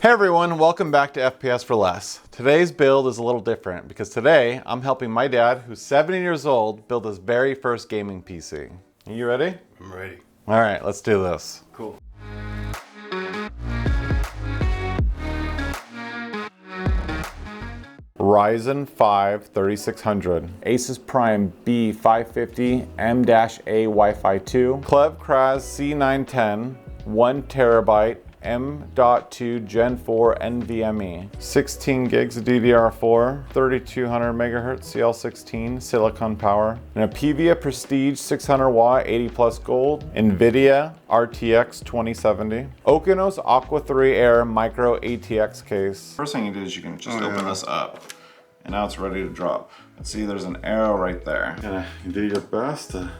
Hey everyone, welcome back to FPS for Less. Today's build is a little different because today I'm helping my dad, who's 70 years old, build his very first gaming PC. Are you ready? I'm ready. All right, let's do this. Cool. Ryzen 5 3600, Asus Prime B550 M-A Wi-Fi 2, KLEVV CRAS C910, 1 terabyte, M.2 Gen 4 NVMe, 16 gigs of DDR4, 3200 megahertz CL16 silicon power, an Apevia Prestige 600 watt 80 plus gold, Nvidia RTX 2070, Okinos Aqua 3 Air micro ATX case. First thing you do is you can just open this up, and now it's ready to drop. And see, there's an arrow right there. You do your best to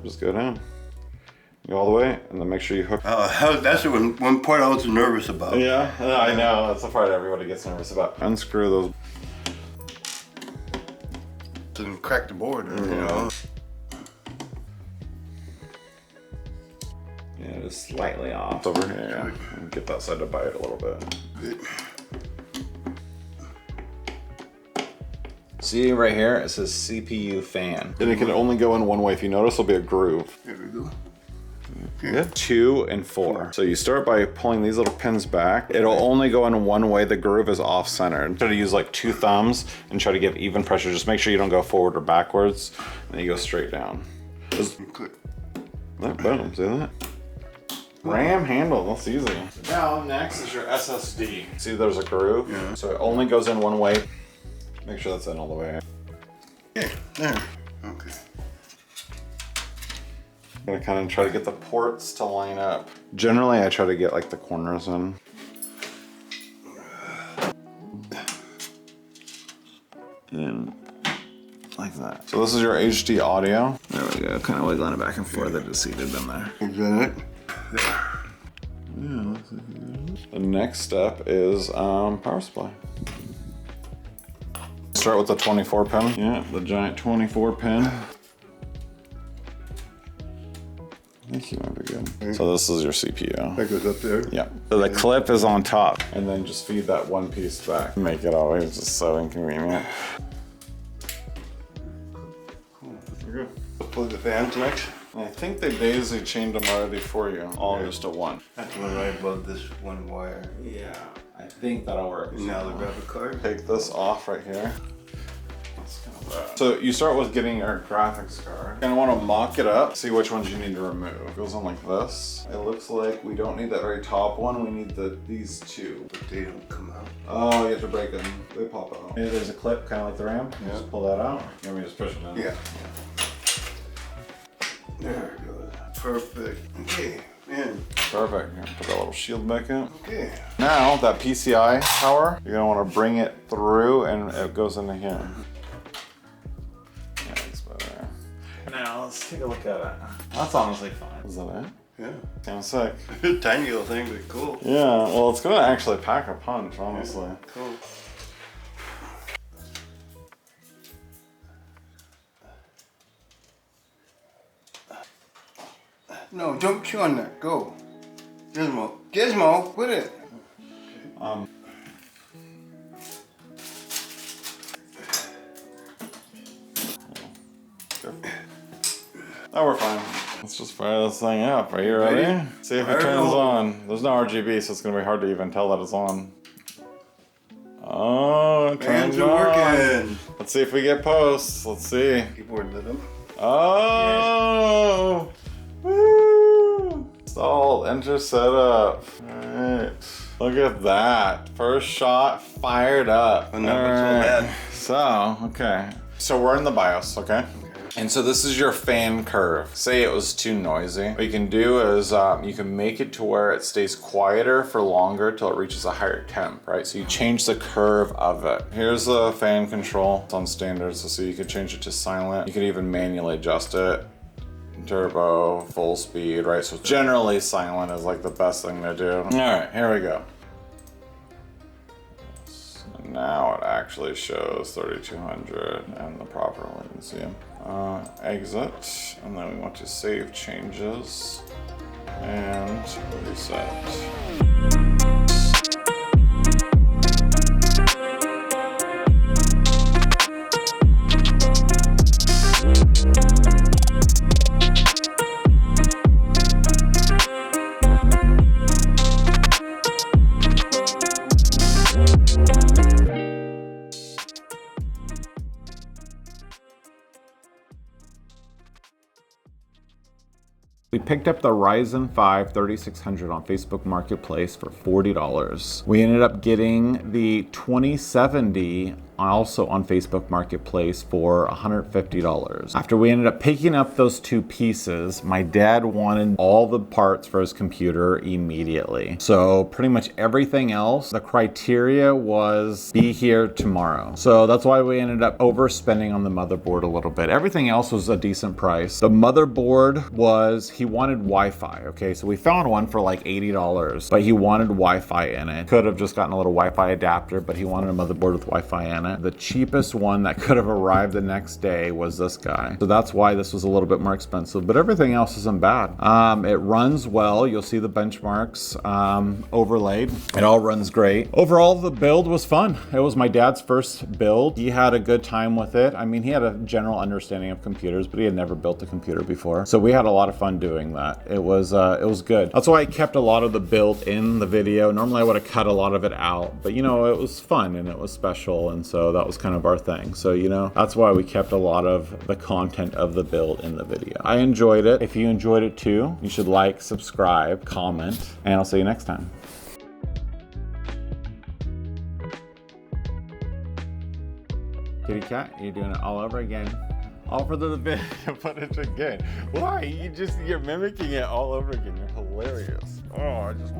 just go down. Go all the way, and then make sure you hook. That's the one part I was nervous about. Yeah, I know. That's the part everybody gets nervous about. Unscrew those. Doesn't crack the board, you know. Yeah, just slightly off over here. Yeah. Get that side to bite a little bit. Good. See right here, it says CPU fan. And it can only go in one way. If you notice, there'll be a groove. There we go. Okay. 2 and 4. So you start by pulling these little pins back. It'll only go in one way. The groove is off-centered. Try to use like 2 thumbs and try to give even pressure. Just make sure you don't go forward or backwards. And then you go straight down. Boom, see that? RAM handle, that's easy. So now next is your SSD. See there's a groove? Yeah. So it only goes in one way. Make sure that's in all the way. Yeah, there. Okay. I'm gonna kind of try to get the ports to line up. Generally, I try to get like the corners in. And like that. So this is your HD audio. There we go, kind of wiggling it back and forth. It just seated in there. Is that it? Yeah, looks like the next step is power supply. Start with the 24 pin. Yeah, the giant 24 pin. I think you might be good. So this is your CPU. That goes up there? Yeah. So the clip is on top. And then just feed that one piece back. Make it always just so inconvenient. Cool. You're good. Plug the fans next. And I think they daisy chained them already for you. All just to one. That's one right above this one wire. Yeah. I think that'll work. Now the graphic card. Take this off right here. So you start with getting your graphics card. You're gonna want to mock it up, see which ones you need to remove. It goes on like this. It looks like we don't need that very top one. We need these two. But they don't come out. Oh, you have to break them. They pop out. Maybe there's a clip, kind of like the RAM. You just pull that out. Let me just push them in. Yeah. There it goes. Perfect. Okay, man. Perfect. Here, put that little shield back in. Okay. Now that PCI power, you're gonna want to bring it through, and it goes into here. Now let's take a look at it. That's honestly fine. Is that it? Yeah. Kind of sick. Tiny little thing, but cool. Yeah, well it's gonna actually pack a punch, honestly. Yeah, cool. No, don't chew on that. Go. Gizmo. Gizmo, quit it. Oh, we're fine. Let's just fire this thing up. Are you ready? See if it turns on. There's no RGB, so it's gonna be hard to even tell that it's on. Oh, it turns on. Working. Let's see if we get posts. Let's see. Keyboard lit up. Oh! Woo! Installed. Enter setup. Alright. Look at that. First shot fired up. So, okay. So we're in the BIOS, okay? And so this is your fan curve. Say it was too noisy. What you can do is you can make it to where it stays quieter for longer till it reaches a higher temp, right? So you change the curve of it. Here's the fan control. It's on standard, so you can change it to silent. You can even manually adjust it. Turbo, full speed, right? So generally silent is like the best thing to do. All right, here we go. Now it actually shows 3200 and the proper latency. Exit, and then we want to save changes and reset. We picked up the Ryzen 5 3600 on Facebook Marketplace for $40. We ended up getting the 2070 also on Facebook Marketplace for $150. After we ended up picking up those two pieces, my dad wanted all the parts for his computer immediately. So pretty much everything else, the criteria was be here tomorrow. So that's why we ended up overspending on the motherboard a little bit. Everything else was a decent price. The motherboard was, he wanted Wi-Fi, okay? So we found one for like $80, but he wanted Wi-Fi in it. Could have just gotten a little Wi-Fi adapter, but he wanted a motherboard with Wi-Fi in it. The cheapest one that could have arrived the next day was this guy. So that's why this was a little bit more expensive, but everything else isn't bad. It runs well. You'll see the benchmarks overlaid. It all runs great. Overall, the build was fun. It was my dad's first build. He had a good time with it. I mean, he had a general understanding of computers, but he had never built a computer before. So we had a lot of fun doing that. It was good. That's why I kept a lot of the build in the video. Normally I would have cut a lot of it out, but you know, it was fun and it was special, and so that was kind of our thing. So, you know, that's why we kept a lot of the content of the build in the video. I enjoyed it. If you enjoyed it too, you should like, subscribe, comment, and I'll see you next time. Kitty cat, you're doing it all over again. All for the video footage again. Why? You're mimicking it all over again. You're hilarious. Oh, I just...